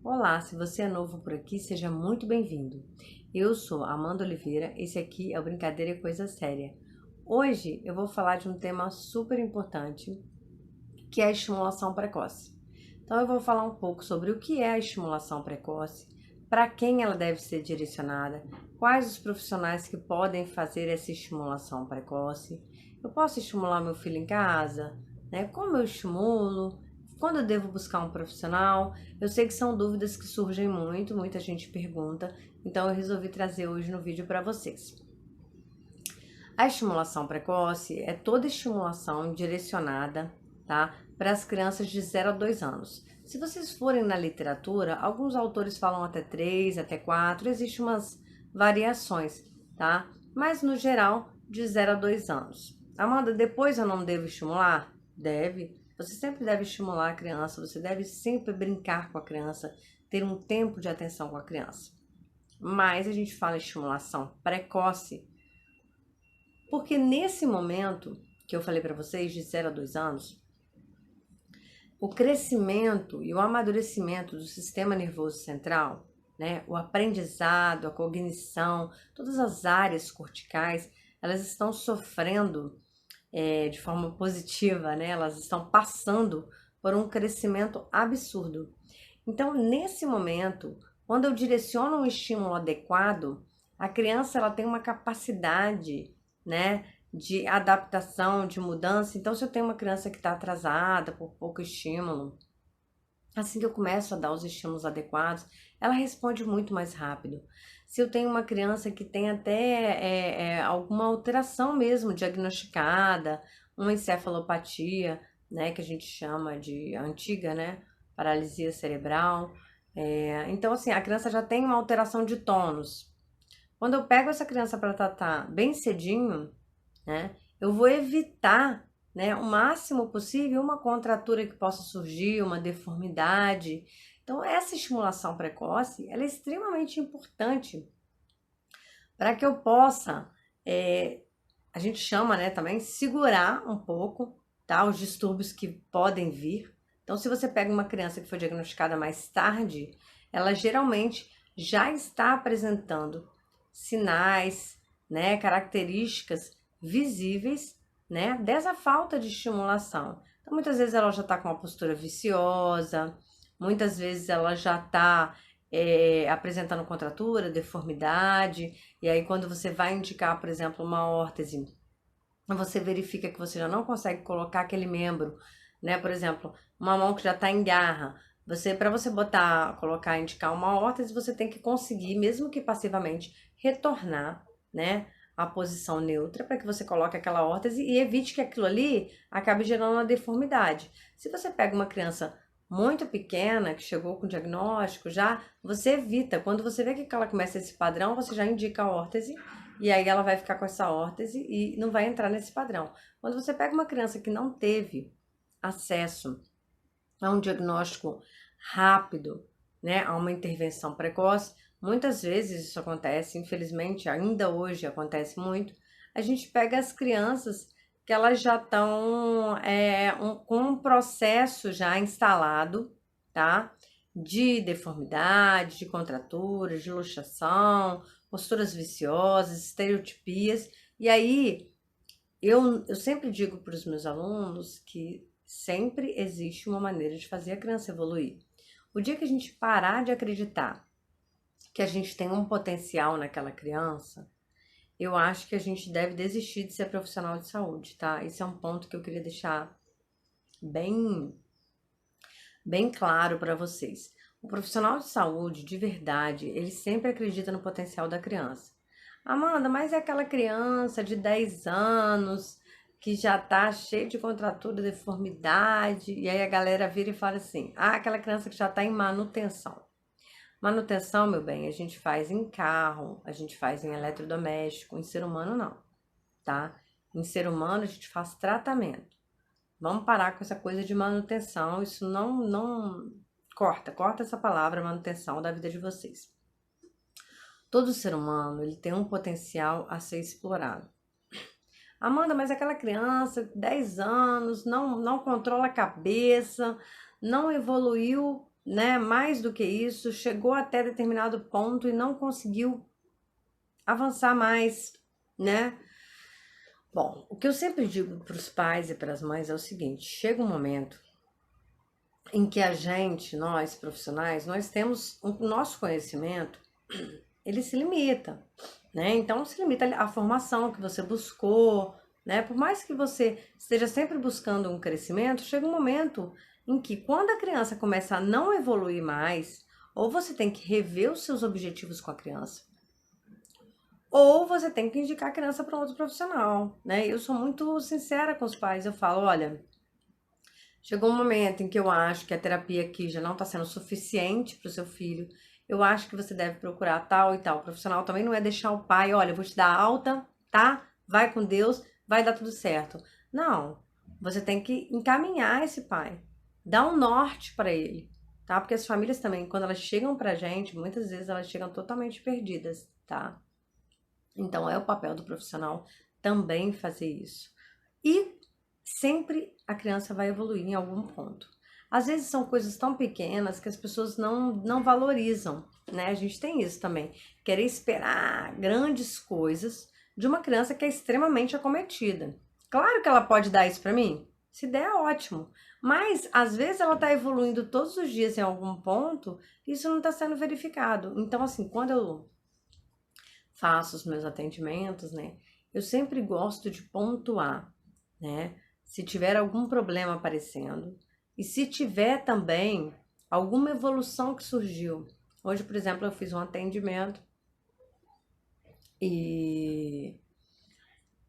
Olá, se você é novo por aqui, seja muito bem-vindo. Eu sou Amanda Oliveira, esse aqui é o Brincadeira e Coisa Séria. Hoje eu vou falar de um tema super importante, que é a estimulação precoce. Então eu vou falar um pouco sobre o que é a estimulação precoce, para quem ela deve ser direcionada, quais os profissionais que podem fazer essa estimulação precoce. Eu posso estimular meu filho em casa, né? Como eu estimulo? Quando eu devo buscar um profissional? Eu sei que são dúvidas que surgem muito, muita gente pergunta, então eu resolvi trazer hoje no vídeo para vocês. A estimulação precoce é toda estimulação direcionada, tá, para as crianças de 0 a 2 anos. Se vocês forem na literatura, alguns autores falam até 3, até 4, existem umas variações, tá? Mas no geral, de 0 a 2 anos. Amanda, depois eu não devo estimular? Deve. Você sempre deve estimular a criança, você deve sempre brincar com a criança, ter um tempo de atenção com a criança. Mas a gente fala estimulação precoce, porque nesse momento que eu falei para vocês, de 0 a 2 anos, o crescimento e o amadurecimento do sistema nervoso central, né, o aprendizado, a cognição, todas as áreas corticais, elas estão sofrendo de forma positiva, né? Elas estão passando por um crescimento absurdo. Então, nesse momento, quando eu direciono um estímulo adequado, a criança ela tem uma capacidade, né, de adaptação, de mudança. Então, se eu tenho uma criança que está atrasada por pouco estímulo, assim que eu começo a dar os estímulos adequados, ela responde muito mais rápido. Se eu tenho uma criança que tem até alguma alteração mesmo diagnosticada, uma encefalopatia, né, que a gente chama de antiga, né, paralisia cerebral. Então, assim, a criança já tem uma alteração de tônus. Quando eu pego essa criança para tratar bem cedinho, né, eu vou evitar, né, o máximo possível uma contratura que possa surgir, uma deformidade. Então, essa estimulação precoce, ela é extremamente importante para que eu possa, a gente chama, né, também, segurar um pouco, tá, os distúrbios que podem vir. Então, se você pega uma criança que foi diagnosticada mais tarde, ela geralmente já está apresentando sinais, né, características visíveis, né, dessa falta de estimulação. Então, muitas vezes ela já está com uma postura viciosa, muitas vezes ela já está apresentando contratura, deformidade, e aí quando você vai indicar, por exemplo, uma órtese, você verifica que você já não consegue colocar aquele membro, né? Por exemplo, uma mão que já está em garra. Para você colocar, indicar uma órtese, você tem que conseguir, mesmo que passivamente, retornar, né, a posição neutra para que você coloque aquela órtese e evite que aquilo ali acabe gerando uma deformidade. Se você pega uma criança muito pequena, que chegou com diagnóstico, já você evita. Quando você vê que ela começa esse padrão, você já indica a órtese e aí ela vai ficar com essa órtese e não vai entrar nesse padrão. Quando você pega uma criança que não teve acesso a um diagnóstico rápido, né, a uma intervenção precoce, muitas vezes isso acontece, infelizmente, ainda hoje acontece muito, a gente pega as crianças que elas já estão com um processo já instalado, tá? De deformidade, de contraturas, de luxação, posturas viciosas, estereotipias. E aí, eu sempre digo para os meus alunos que sempre existe uma maneira de fazer a criança evoluir. O dia que a gente parar de acreditar que a gente tem um potencial naquela criança, eu acho que a gente deve desistir de ser profissional de saúde, tá? Esse é um ponto que eu queria deixar bem, bem claro para vocês. O profissional de saúde, de verdade, ele sempre acredita no potencial da criança. Amanda, mas é aquela criança de 10 anos que já tá cheia de contratura, deformidade, e aí a galera vira e fala assim: ah, aquela criança que já tá em manutenção. Manutenção, meu bem, a gente faz em carro, a gente faz em eletrodoméstico, em ser humano não, tá? Em ser humano a gente faz tratamento. Vamos parar com essa coisa de manutenção, isso não corta essa palavra manutenção da vida de vocês. Todo ser humano, ele tem um potencial a ser explorado. Amanda, mas aquela criança, 10 anos, não controla a cabeça, não evoluiu, né, mais do que isso, chegou até determinado ponto e não conseguiu avançar mais, né? Bom, o que eu sempre digo para os pais e para as mães é o seguinte: chega um momento em que a gente, nós profissionais, nós temos o nosso conhecimento, ele se limita, né? Então se limita à formação que você buscou, né? Por mais que você esteja sempre buscando um crescimento, chega um momento em que quando a criança começa a não evoluir mais, ou você tem que rever os seus objetivos com a criança, ou você tem que indicar a criança para outro profissional, né? Eu sou muito sincera com os pais, eu falo, olha, chegou um momento em que eu acho que a terapia aqui já não está sendo suficiente para o seu filho. Eu acho que você deve procurar tal e tal profissional. Também não é deixar o pai, olha, eu vou te dar alta, tá? Vai com Deus, vai dar tudo certo. Não, você tem que encaminhar esse pai, dar um norte para ele, tá? Porque as famílias também, quando elas chegam pra gente, muitas vezes elas chegam totalmente perdidas, tá? Então é o papel do profissional também fazer isso. E sempre a criança vai evoluir em algum ponto. Às vezes são coisas tão pequenas que as pessoas não valorizam, né? A gente tem isso também. Querer esperar grandes coisas de uma criança que é extremamente acometida. Claro que ela pode dar isso para mim. Se der, é ótimo. Mas às vezes ela está evoluindo todos os dias em algum ponto, e isso não está sendo verificado. Então, assim, quando eu faço os meus atendimentos, né? Eu sempre gosto de pontuar, né? Se tiver algum problema aparecendo e se tiver também alguma evolução que surgiu. Hoje, por exemplo, eu fiz um atendimento e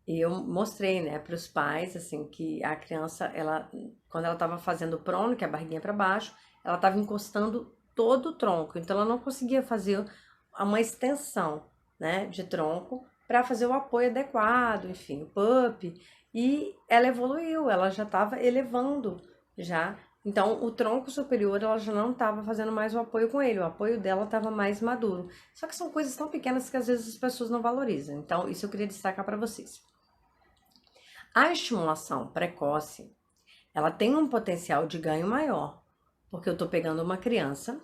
eu mostrei, né, para os pais, assim, que a criança, ela, quando ela estava fazendo o prono, que é a barriguinha para baixo, ela estava encostando todo o tronco, então ela não conseguia fazer uma extensão, né, de tronco para fazer o apoio adequado, enfim, o PUP, e ela evoluiu, ela já estava elevando já. Então, o tronco superior, ela já não estava fazendo mais o apoio com ele, o apoio dela estava mais maduro. Só que são coisas tão pequenas que às vezes as pessoas não valorizam. Então, isso eu queria destacar para vocês. A estimulação precoce, ela tem um potencial de ganho maior, porque eu estou pegando uma criança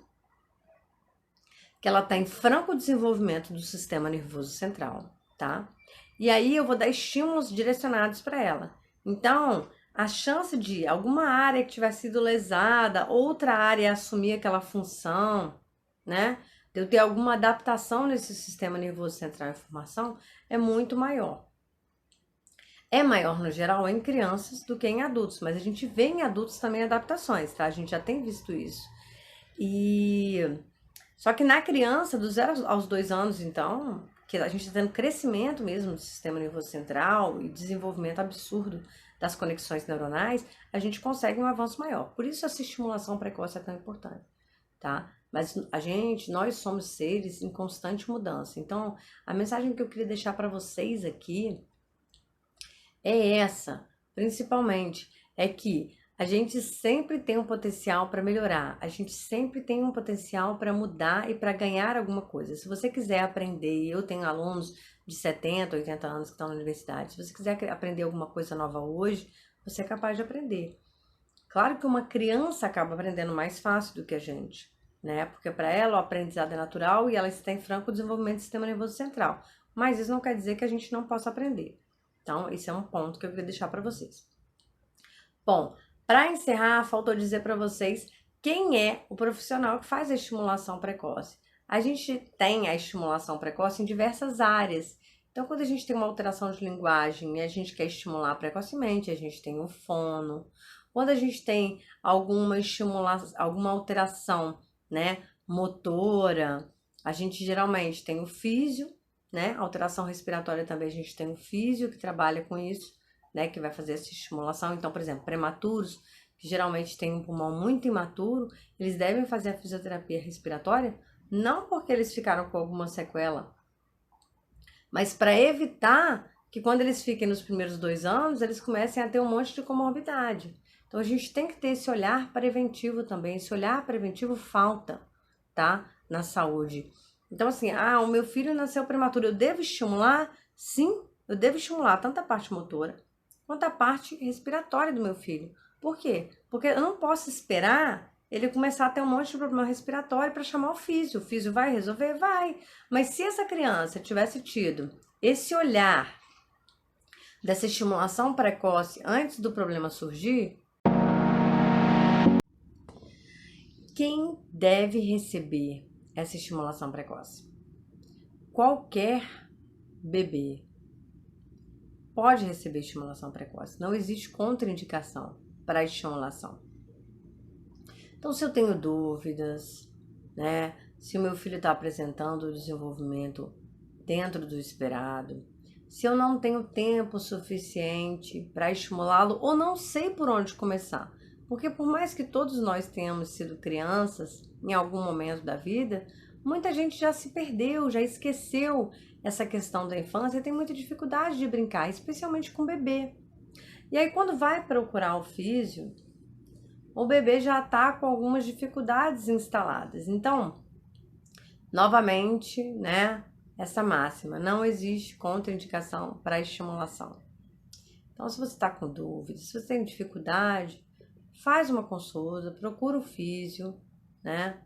que ela está em franco desenvolvimento do sistema nervoso central, tá? E aí eu vou dar estímulos direcionados para ela. Então, a chance de alguma área que tiver sido lesada, outra área assumir aquela função, né? De eu ter alguma adaptação nesse sistema nervoso central em formação é muito maior. É maior no geral em crianças do que em adultos, mas a gente vê em adultos também adaptações, tá? A gente já tem visto isso. E só que na criança, do 0 aos 2 anos, então, que a gente está tendo crescimento mesmo do sistema nervoso central e desenvolvimento absurdo das conexões neuronais, a gente consegue um avanço maior. Por isso essa estimulação precoce é tão importante, tá? Mas nós somos seres em constante mudança. Então, a mensagem que eu queria deixar para vocês aqui é essa, principalmente, é que a gente sempre tem um potencial para melhorar, a gente sempre tem um potencial para mudar e para ganhar alguma coisa. Se você quiser aprender, eu tenho alunos de 70, 80 anos que estão na universidade, se você quiser aprender alguma coisa nova hoje, você é capaz de aprender. Claro que uma criança acaba aprendendo mais fácil do que a gente, né? Porque para ela o aprendizado é natural e ela está em franco desenvolvimento do sistema nervoso central. Mas isso não quer dizer que a gente não possa aprender. Então, esse é um ponto que eu queria deixar para vocês. Bom, para encerrar, faltou dizer para vocês quem é o profissional que faz a estimulação precoce. A gente tem a estimulação precoce em diversas áreas. Então, quando a gente tem uma alteração de linguagem e a gente quer estimular precocemente, a gente tem o fono. Quando a gente tem alguma estimulação, alguma alteração, né, motora, a gente geralmente tem o físio, né? Alteração respiratória também a gente tem um físio que trabalha com isso, né? Que vai fazer essa estimulação. Então, por exemplo, prematuros, que geralmente têm um pulmão muito imaturo, eles devem fazer a fisioterapia respiratória, não porque eles ficaram com alguma sequela, mas para evitar que quando eles fiquem nos primeiros 2 anos, eles comecem a ter um monte de comorbidade. Então, a gente tem que ter esse olhar preventivo também. Esse olhar preventivo falta, tá? Na saúde. Então, assim, o meu filho nasceu prematuro, eu devo estimular? Sim, eu devo estimular tanto a parte motora quanto a parte respiratória do meu filho. Por quê? Porque eu não posso esperar ele começar a ter um monte de problema respiratório para chamar o físio. O físio vai resolver? Vai. Mas se essa criança tivesse tido esse olhar dessa estimulação precoce antes do problema surgir, quem deve receber essa estimulação precoce? Qualquer bebê pode receber estimulação precoce. Não existe contraindicação para a estimulação. Então, se eu tenho dúvidas, né? Se o meu filho está apresentando o desenvolvimento dentro do esperado, se eu não tenho tempo suficiente para estimulá-lo ou não sei por onde começar. Porque por mais que todos nós tenhamos sido crianças em algum momento da vida, muita gente já se perdeu, já esqueceu essa questão da infância e tem muita dificuldade de brincar, especialmente com bebê. E aí quando vai procurar o físio, o bebê já está com algumas dificuldades instaladas. Então, novamente, né, essa máxima, não existe contraindicação para estimulação. Então, se você está com dúvidas, se você tem dificuldade, faz uma consulta, procura o físio, né,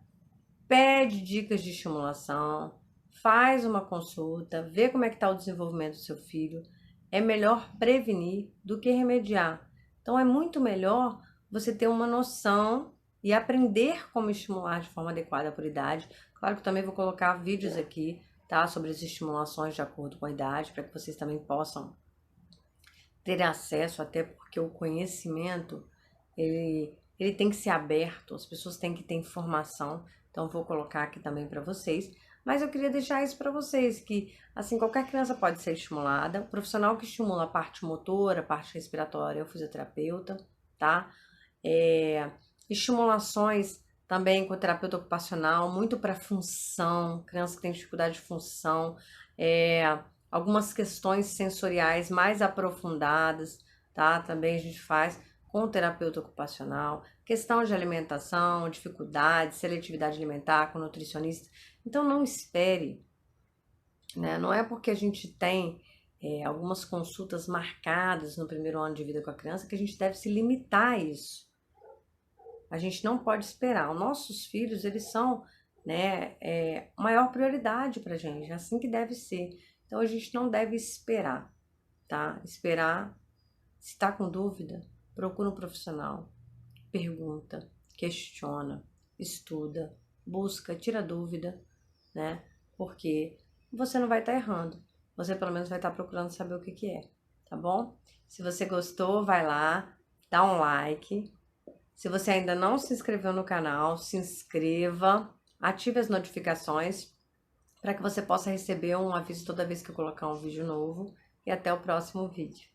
pede dicas de estimulação, faz uma consulta, vê como é que está o desenvolvimento do seu filho. É melhor prevenir do que remediar. Então, é muito melhor você ter uma noção e aprender como estimular de forma adequada por idade. Claro que eu também vou colocar vídeos aqui, tá? Sobre as estimulações de acordo com a idade, para que vocês também possam ter acesso, até porque o conhecimento, ele tem que ser aberto, as pessoas têm que ter informação. Então, eu vou colocar aqui também para vocês. Mas eu queria deixar isso para vocês, que assim, qualquer criança pode ser estimulada. O profissional que estimula a parte motora, a parte respiratória é o fisioterapeuta, tá? Estimulações também com o terapeuta ocupacional, muito para função, criança que tem dificuldade de função, algumas questões sensoriais mais aprofundadas, tá? Também a gente faz com o terapeuta ocupacional, questão de alimentação, dificuldade, seletividade alimentar com nutricionista. Então não espere, né? Não é porque a gente tem algumas consultas marcadas no primeiro ano de vida com a criança que a gente deve se limitar a isso. A gente não pode esperar. Os nossos filhos, eles são, né, maior prioridade pra gente, é assim que deve ser. Então a gente não deve esperar, tá? Esperar, se tá com dúvida, procura um profissional, pergunta, questiona, estuda, busca, tira dúvida, né? Porque você não vai estar errando. Você pelo menos vai estar procurando saber o que é, tá bom? Se você gostou, vai lá, dá um like. Se você ainda não se inscreveu no canal, se inscreva, ative as notificações para que você possa receber um aviso toda vez que eu colocar um vídeo novo. E até o próximo vídeo.